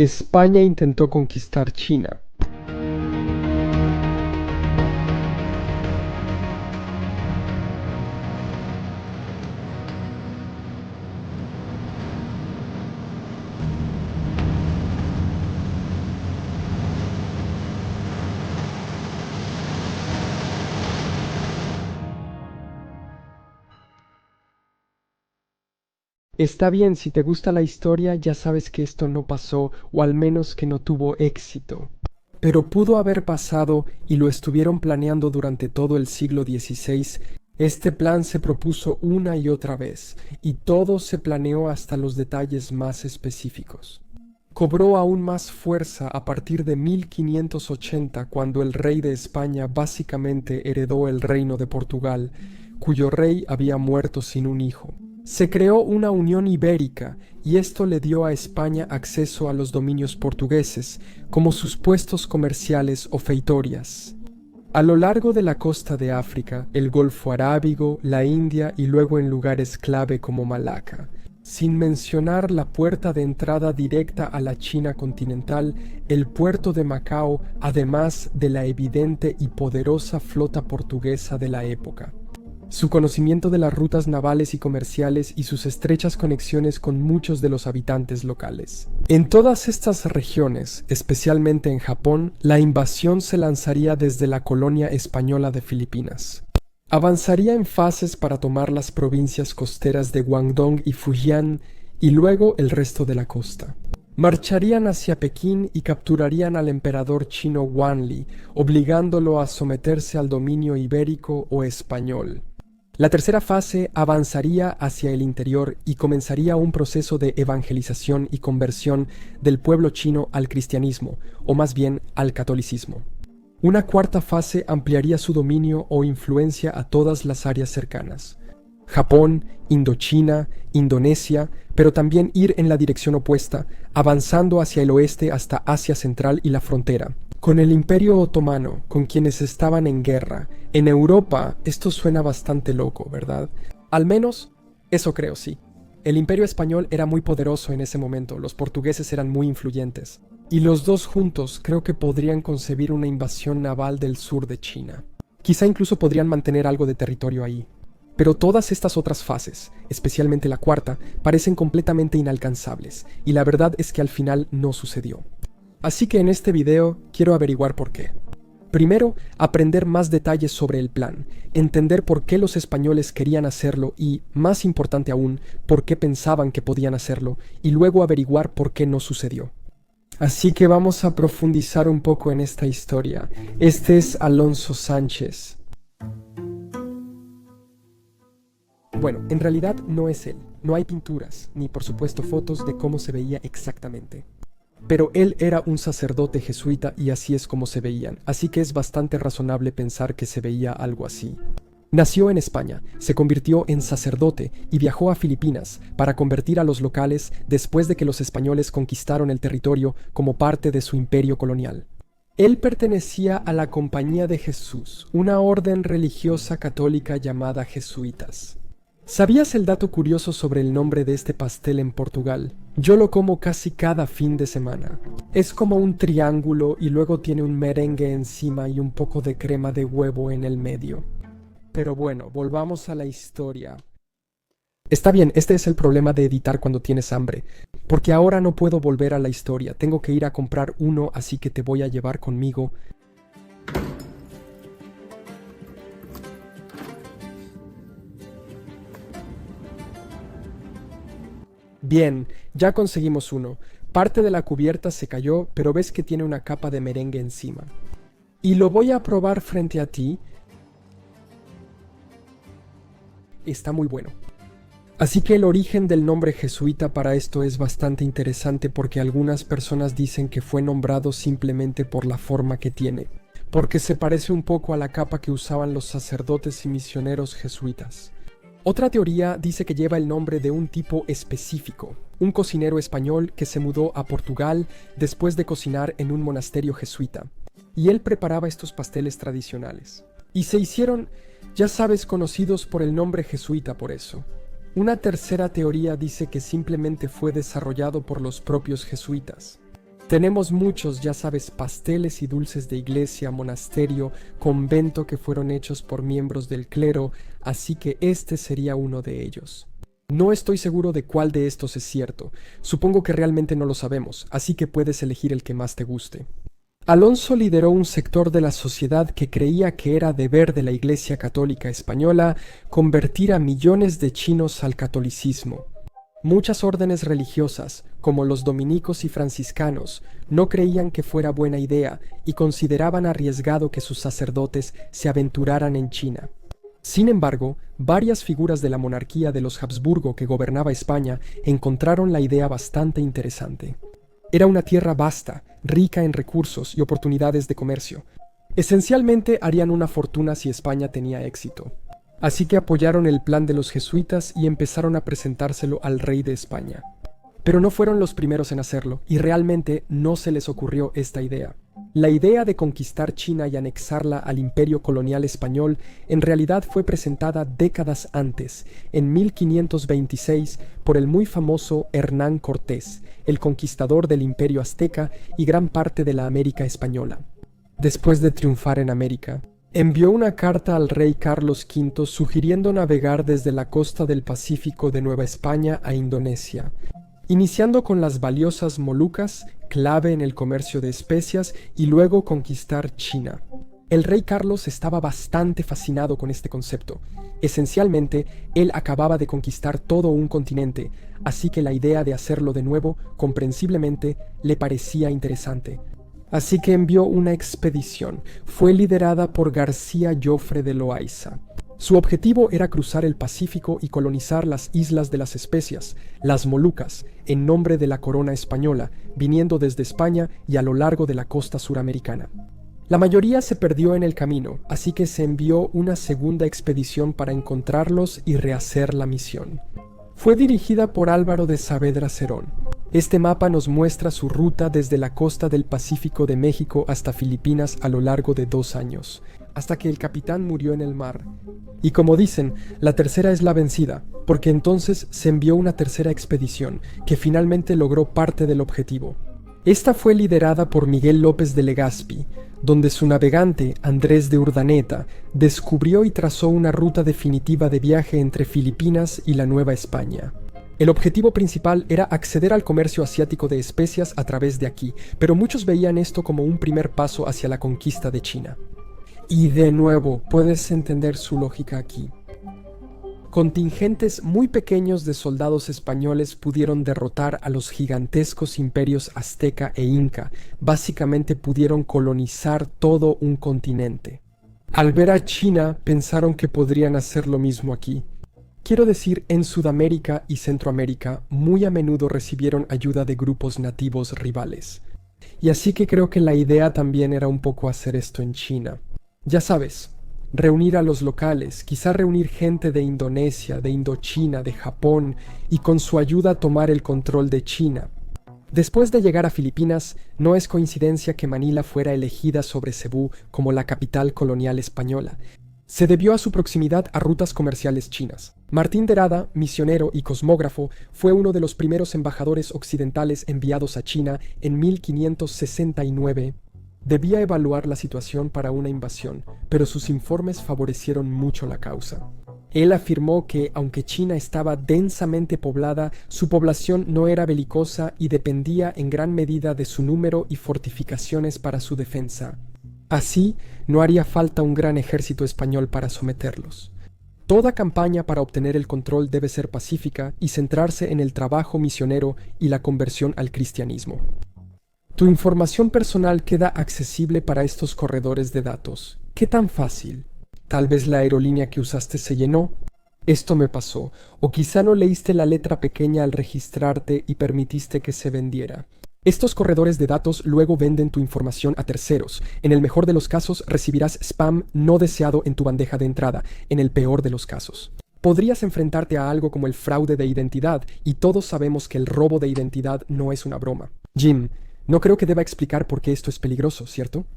España intentó conquistar China. Está bien, si te gusta la historia, ya sabes que esto no pasó, o al menos que no tuvo éxito. Pero pudo haber pasado y lo estuvieron planeando durante todo el siglo XVI. Este plan se propuso una y otra vez, y todo se planeó hasta los detalles más específicos. Cobró aún más fuerza a partir de 1580, cuando el rey de España básicamente heredó el reino de Portugal, cuyo rey había muerto sin un hijo. Se creó una unión ibérica y esto le dio a España acceso a los dominios portugueses, como sus puestos comerciales o feitorias. A lo largo de la costa de África, el Golfo Arábigo, la India y luego en lugares clave como Malaca, sin mencionar la puerta de entrada directa a la China continental, el puerto de Macao, además de la evidente y poderosa flota portuguesa de la época. Su conocimiento de las rutas navales y comerciales y sus estrechas conexiones con muchos de los habitantes locales. En todas estas regiones, especialmente en Japón, la invasión se lanzaría desde la colonia española de Filipinas. Avanzaría en fases para tomar las provincias costeras de Guangdong y Fujian y luego el resto de la costa. Marcharían hacia Pekín y capturarían al emperador chino Wanli, obligándolo a someterse al dominio ibérico o español. La tercera fase avanzaría hacia el interior y comenzaría un proceso de evangelización y conversión del pueblo chino al cristianismo, o más bien al catolicismo. Una cuarta fase ampliaría su dominio o influencia a todas las áreas cercanas. Japón, Indochina, Indonesia, pero también ir en la dirección opuesta, avanzando hacia el oeste hasta Asia Central y la frontera. Con el Imperio Otomano, con quienes estaban en guerra, en Europa esto suena bastante loco, ¿verdad? Al menos, eso creo, sí. El Imperio Español era muy poderoso en ese momento, los portugueses eran muy influyentes. Y los dos juntos creo que podrían concebir una invasión naval del sur de China. Quizá incluso podrían mantener algo de territorio ahí. Pero todas estas otras fases, especialmente la cuarta, parecen completamente inalcanzables, y la verdad es que al final no sucedió. Así que en este video quiero averiguar por qué. Primero, aprender más detalles sobre el plan, entender por qué los españoles querían hacerlo y, más importante aún, por qué pensaban que podían hacerlo, y luego averiguar por qué no sucedió. Así que vamos a profundizar un poco en esta historia. Este es Alonso Sánchez. Bueno, en realidad no es él. No hay pinturas, ni por supuesto fotos de cómo se veía exactamente. Pero él era un sacerdote jesuita y así es como se veían, así que es bastante razonable pensar que se veía algo así. Nació en España, se convirtió en sacerdote y viajó a Filipinas para convertir a los locales después de que los españoles conquistaron el territorio como parte de su imperio colonial. Él pertenecía a la Compañía de Jesús, una orden religiosa católica llamada jesuitas. ¿Sabías el dato curioso sobre el nombre de este pastel en Portugal? Yo lo como casi cada fin de semana. Es como un triángulo y luego tiene un merengue encima y un poco de crema de huevo en el medio. Pero bueno, volvamos a la historia. Está bien, este es el problema de editar cuando tienes hambre, porque ahora no puedo volver a la historia, tengo que ir a comprar uno, así que te voy a llevar conmigo. Bien, ya conseguimos uno. Parte de la cubierta se cayó, pero ves que tiene una capa de merengue encima. Y lo voy a probar frente a ti. Está muy bueno. Así que el origen del nombre jesuita para esto es bastante interesante porque algunas personas dicen que fue nombrado simplemente por la forma que tiene, porque se parece un poco a la capa que usaban los sacerdotes y misioneros jesuitas. Otra teoría dice que lleva el nombre de un tipo específico, un cocinero español que se mudó a Portugal después de cocinar en un monasterio jesuita, y él preparaba estos pasteles tradicionales. Y se hicieron, ya sabes, conocidos por el nombre jesuita por eso. Una tercera teoría dice que simplemente fue desarrollado por los propios jesuitas. Tenemos muchos, ya sabes, pasteles y dulces de iglesia, monasterio, convento que fueron hechos por miembros del clero, así que este sería uno de ellos. No estoy seguro de cuál de estos es cierto. Supongo que realmente no lo sabemos, así que puedes elegir el que más te guste. Alonso lideró un sector de la sociedad que creía que era deber de la Iglesia Católica Española convertir a millones de chinos al catolicismo. Muchas órdenes religiosas, como los dominicos y franciscanos, no creían que fuera buena idea y consideraban arriesgado que sus sacerdotes se aventuraran en China. Sin embargo, varias figuras de la monarquía de los Habsburgo que gobernaba España encontraron la idea bastante interesante. Era una tierra vasta, rica en recursos y oportunidades de comercio. Esencialmente harían una fortuna si España tenía éxito. Así que apoyaron el plan de los jesuitas y empezaron a presentárselo al rey de España. Pero no fueron los primeros en hacerlo, y realmente no se les ocurrió esta idea. La idea de conquistar China y anexarla al imperio colonial español en realidad fue presentada décadas antes, en 1526, por el muy famoso Hernán Cortés, el conquistador del imperio azteca y gran parte de la América española. Después de triunfar en América, envió una carta al rey Carlos V sugiriendo navegar desde la costa del Pacífico de Nueva España a Indonesia, iniciando con las valiosas Molucas, clave en el comercio de especias, y luego conquistar China. El rey Carlos estaba bastante fascinado con este concepto. Esencialmente, él acababa de conquistar todo un continente, así que la idea de hacerlo de nuevo, comprensiblemente, le parecía interesante. Así que envió una expedición. Fue liderada por García Jofre de Loaiza. Su objetivo era cruzar el Pacífico y colonizar las Islas de las Especias, las Molucas, en nombre de la corona española, viniendo desde España y a lo largo de la costa suramericana. La mayoría se perdió en el camino, así que se envió una segunda expedición para encontrarlos y rehacer la misión. Fue dirigida por Álvaro de Saavedra Cerón. Este mapa nos muestra su ruta desde la costa del Pacífico de México hasta Filipinas a lo largo de 2 años, hasta que el capitán murió en el mar. Y como dicen, la tercera es la vencida, porque entonces se envió una tercera expedición, que finalmente logró parte del objetivo. Esta fue liderada por Miguel López de Legazpi, donde su navegante, Andrés de Urdaneta, descubrió y trazó una ruta definitiva de viaje entre Filipinas y la Nueva España. El objetivo principal era acceder al comercio asiático de especias a través de aquí, pero muchos veían esto como un primer paso hacia la conquista de China. Y de nuevo, puedes entender su lógica aquí. Contingentes muy pequeños de soldados españoles pudieron derrotar a los gigantescos imperios azteca e inca. Básicamente pudieron colonizar todo un continente. Al ver a China, pensaron que podrían hacer lo mismo aquí. Quiero decir, en Sudamérica y Centroamérica muy a menudo recibieron ayuda de grupos nativos rivales. Y así que creo que la idea también era un poco hacer esto en China. Ya sabes, reunir a los locales, quizá reunir gente de Indonesia, de Indochina, de Japón, y con su ayuda tomar el control de China. Después de llegar a Filipinas, no es coincidencia que Manila fuera elegida sobre Cebú como la capital colonial española. Se debió a su proximidad a rutas comerciales chinas. Martín de Rada, misionero y cosmógrafo, fue uno de los primeros embajadores occidentales enviados a China en 1569. Debía evaluar la situación para una invasión, pero sus informes favorecieron mucho la causa. Él afirmó que, aunque China estaba densamente poblada, su población no era belicosa y dependía en gran medida de su número y fortificaciones para su defensa. Así, no haría falta un gran ejército español para someterlos. Toda campaña para obtener el control debe ser pacífica y centrarse en el trabajo misionero y la conversión al cristianismo. Tu información personal queda accesible para estos corredores de datos. ¿Qué tan fácil? Tal vez la aerolínea que usaste se llenó. Esto me pasó. O quizá no leíste la letra pequeña al registrarte y permitiste que se vendiera. Estos corredores de datos luego venden tu información a terceros. En el mejor de los casos recibirás spam no deseado en tu bandeja de entrada, en el peor de los casos. Podrías enfrentarte a algo como el fraude de identidad, y todos sabemos que el robo de identidad no es una broma. Jim, no creo que deba explicar por qué esto es peligroso, ¿cierto?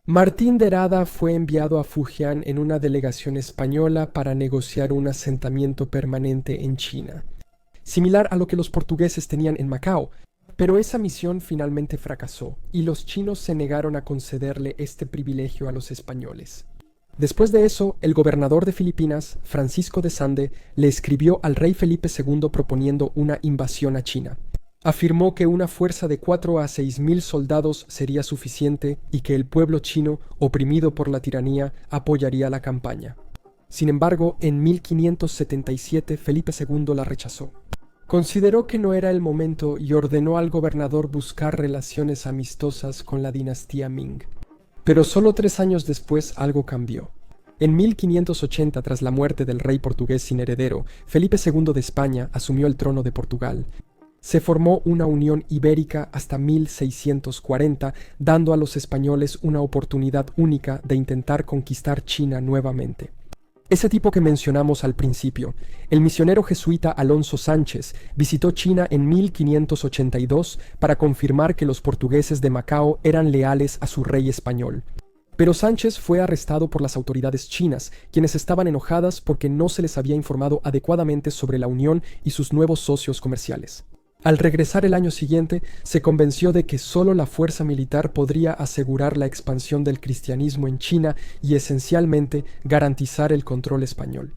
Martín de Rada fue enviado a Fujian en una delegación española para negociar un asentamiento permanente en China, similar a lo que los portugueses tenían en Macao. Pero esa misión finalmente fracasó y los chinos se negaron a concederle este privilegio a los españoles. Después de eso, el gobernador de Filipinas, Francisco de Sande, le escribió al rey Felipe II proponiendo una invasión a China. Afirmó que una fuerza de 4 a 6.000 soldados sería suficiente y que el pueblo chino, oprimido por la tiranía, apoyaría la campaña. Sin embargo, en 1577 Felipe II la rechazó. Consideró que no era el momento y ordenó al gobernador buscar relaciones amistosas con la dinastía Ming. Pero solo 3 años después algo cambió. En 1580, tras la muerte del rey portugués sin heredero, Felipe II de España asumió el trono de Portugal. Se formó una unión ibérica hasta 1640, dando a los españoles una oportunidad única de intentar conquistar China nuevamente. Ese tipo que mencionamos al principio, el misionero jesuita Alonso Sánchez, visitó China en 1582 para confirmar que los portugueses de Macao eran leales a su rey español. Pero Sánchez fue arrestado por las autoridades chinas, quienes estaban enojadas porque no se les había informado adecuadamente sobre la unión y sus nuevos socios comerciales. Al regresar el año siguiente, se convenció de que solo la fuerza militar podría asegurar la expansión del cristianismo en China y esencialmente garantizar el control español.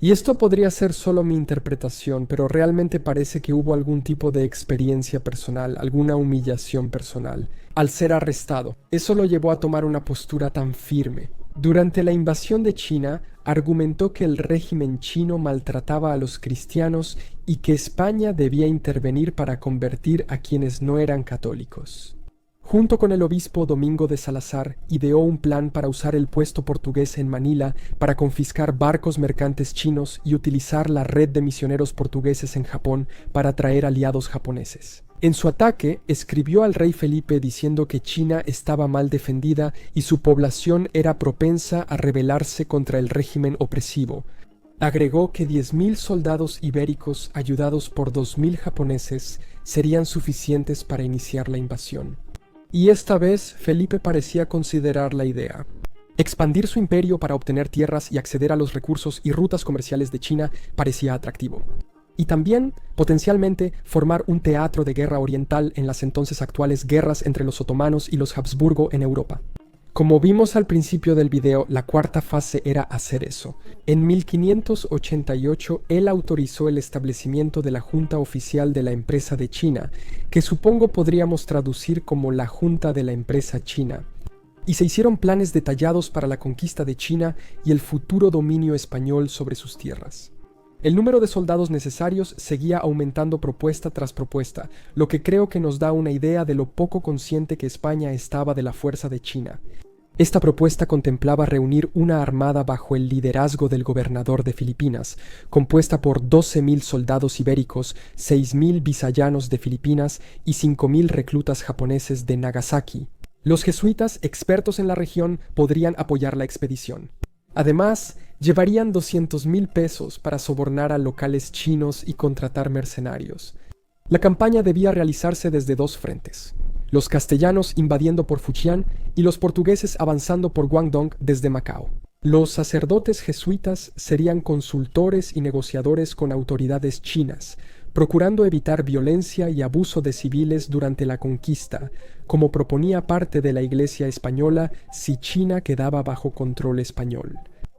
Y esto podría ser solo mi interpretación, pero realmente parece que hubo algún tipo de experiencia personal, alguna humillación personal, al ser arrestado. Eso lo llevó a tomar una postura tan firme. Durante la invasión de China, argumentó que el régimen chino maltrataba a los cristianos y que España debía intervenir para convertir a quienes no eran católicos. Junto con el obispo Domingo de Salazar, ideó un plan para usar el puesto portugués en Manila para confiscar barcos mercantes chinos y utilizar la red de misioneros portugueses en Japón para atraer aliados japoneses. En su ataque, escribió al rey Felipe diciendo que China estaba mal defendida y su población era propensa a rebelarse contra el régimen opresivo. Agregó que 10.000 soldados ibéricos ayudados por 2.000 japoneses serían suficientes para iniciar la invasión. Y esta vez Felipe parecía considerar la idea. Expandir su imperio para obtener tierras y acceder a los recursos y rutas comerciales de China parecía atractivo. Y también, potencialmente, formar un teatro de guerra oriental en las entonces actuales guerras entre los otomanos y los Habsburgo en Europa. Como vimos al principio del video, la cuarta fase era hacer eso. En 1588, él autorizó el establecimiento de la Junta Oficial de la Empresa de China, que supongo podríamos traducir como la Junta de la Empresa China. Y se hicieron planes detallados para la conquista de China y el futuro dominio español sobre sus tierras. El número de soldados necesarios seguía aumentando propuesta tras propuesta, lo que creo que nos da una idea de lo poco consciente que España estaba de la fuerza de China. Esta propuesta contemplaba reunir una armada bajo el liderazgo del gobernador de Filipinas, compuesta por 12.000 soldados ibéricos, 6.000 visayanos de Filipinas y 5.000 reclutas japoneses de Nagasaki. Los jesuitas, expertos en la región, podrían apoyar la expedición. Además, llevarían 200.000 pesos para sobornar a locales chinos y contratar mercenarios. La campaña debía realizarse desde 2 frentes: los castellanos invadiendo por Fujian y los portugueses avanzando por Guangdong desde Macao. Los sacerdotes jesuitas serían consultores y negociadores con autoridades chinas, procurando evitar violencia y abuso de civiles durante la conquista, como proponía parte de la Iglesia española si China quedaba bajo control español.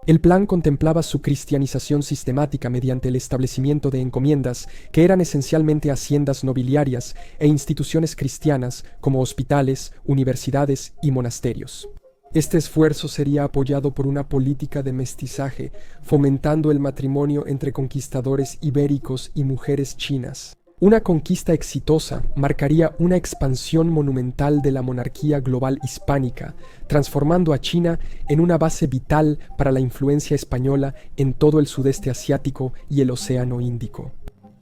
El plan contemplaba su cristianización sistemática mediante el establecimiento de encomiendas, que eran esencialmente haciendas nobiliarias e instituciones cristianas como hospitales, universidades y monasterios. Este esfuerzo sería apoyado por una política de mestizaje, fomentando el matrimonio entre conquistadores ibéricos y mujeres chinas. Una conquista exitosa marcaría una expansión monumental de la monarquía global hispánica, transformando a China en una base vital para la influencia española en todo el sudeste asiático y el Océano Índico.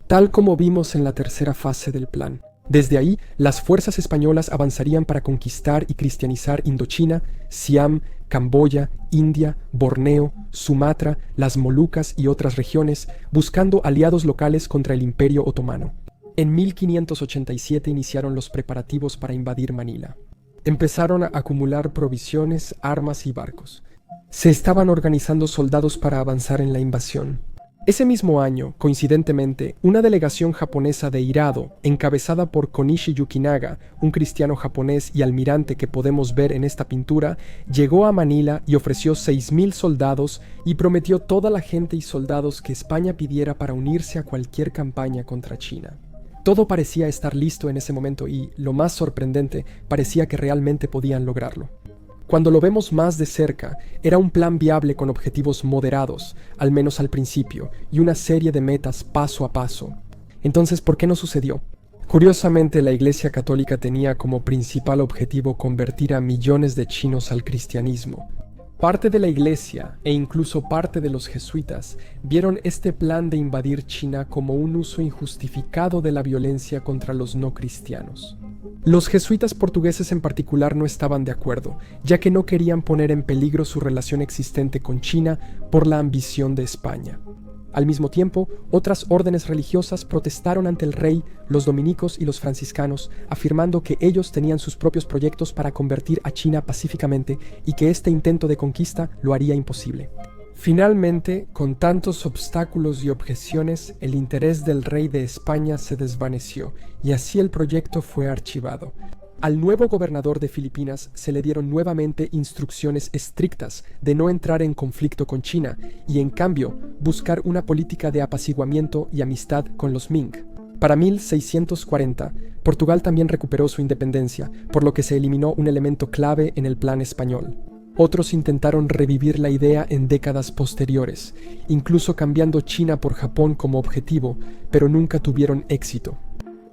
Tal como vimos en la tercera fase del plan. Desde ahí, las fuerzas españolas avanzarían para conquistar y cristianizar Indochina, Siam, Camboya, India, Borneo, Sumatra, las Molucas y otras regiones, buscando aliados locales contra el Imperio Otomano. En 1587 iniciaron los preparativos para invadir Manila. Empezaron a acumular provisiones, armas y barcos. Se estaban organizando soldados para avanzar en la invasión. Ese mismo año, coincidentemente, una delegación japonesa de Hirado, encabezada por Konishi Yukinaga, un cristiano japonés y almirante que podemos ver en esta pintura, llegó a Manila y ofreció 6.000 soldados y prometió toda la gente y soldados que España pidiera para unirse a cualquier campaña contra China. Todo parecía estar listo en ese momento y, lo más sorprendente, parecía que realmente podían lograrlo. Cuando lo vemos más de cerca, era un plan viable con objetivos moderados, al menos al principio, y una serie de metas paso a paso. Entonces, ¿por qué no sucedió? Curiosamente, la Iglesia Católica tenía como principal objetivo convertir a millones de chinos al cristianismo. Parte de la Iglesia, e incluso parte de los jesuitas, vieron este plan de invadir China como un uso injustificado de la violencia contra los no cristianos. Los jesuitas portugueses en particular no estaban de acuerdo, ya que no querían poner en peligro su relación existente con China por la ambición de España. Al mismo tiempo, otras órdenes religiosas protestaron ante el rey, los dominicos y los franciscanos, afirmando que ellos tenían sus propios proyectos para convertir a China pacíficamente y que este intento de conquista lo haría imposible. Finalmente, con tantos obstáculos y objeciones, el interés del rey de España se desvaneció y así el proyecto fue archivado. Al nuevo gobernador de Filipinas se le dieron nuevamente instrucciones estrictas de no entrar en conflicto con China y, en cambio, buscar una política de apaciguamiento y amistad con los Ming. Para 1640, Portugal también recuperó su independencia, por lo que se eliminó un elemento clave en el plan español. Otros intentaron revivir la idea en décadas posteriores, incluso cambiando China por Japón como objetivo, pero nunca tuvieron éxito.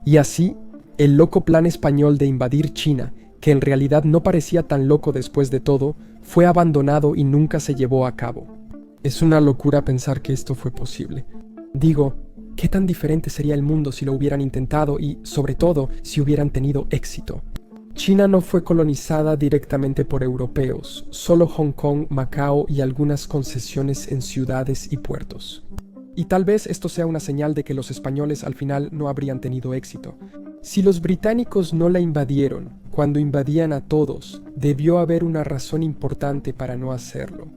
Y así, el loco plan español de invadir China, que en realidad no parecía tan loco después de todo, fue abandonado y nunca se llevó a cabo. Es una locura pensar que esto fue posible. Digo, ¿qué tan diferente sería el mundo si lo hubieran intentado y, sobre todo, si hubieran tenido éxito? China no fue colonizada directamente por europeos, solo Hong Kong, Macao y algunas concesiones en ciudades y puertos. Y tal vez esto sea una señal de que los españoles al final no habrían tenido éxito. Si los británicos no la invadieron, cuando invadían a todos, debió haber una razón importante para no hacerlo.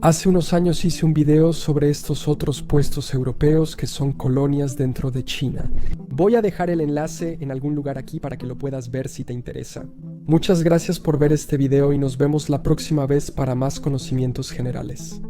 Hace unos años hice un video sobre estos otros puestos europeos que son colonias dentro de China. Voy a dejar el enlace en algún lugar aquí para que lo puedas ver si te interesa. Muchas gracias por ver este video y nos vemos la próxima vez para más conocimientos generales.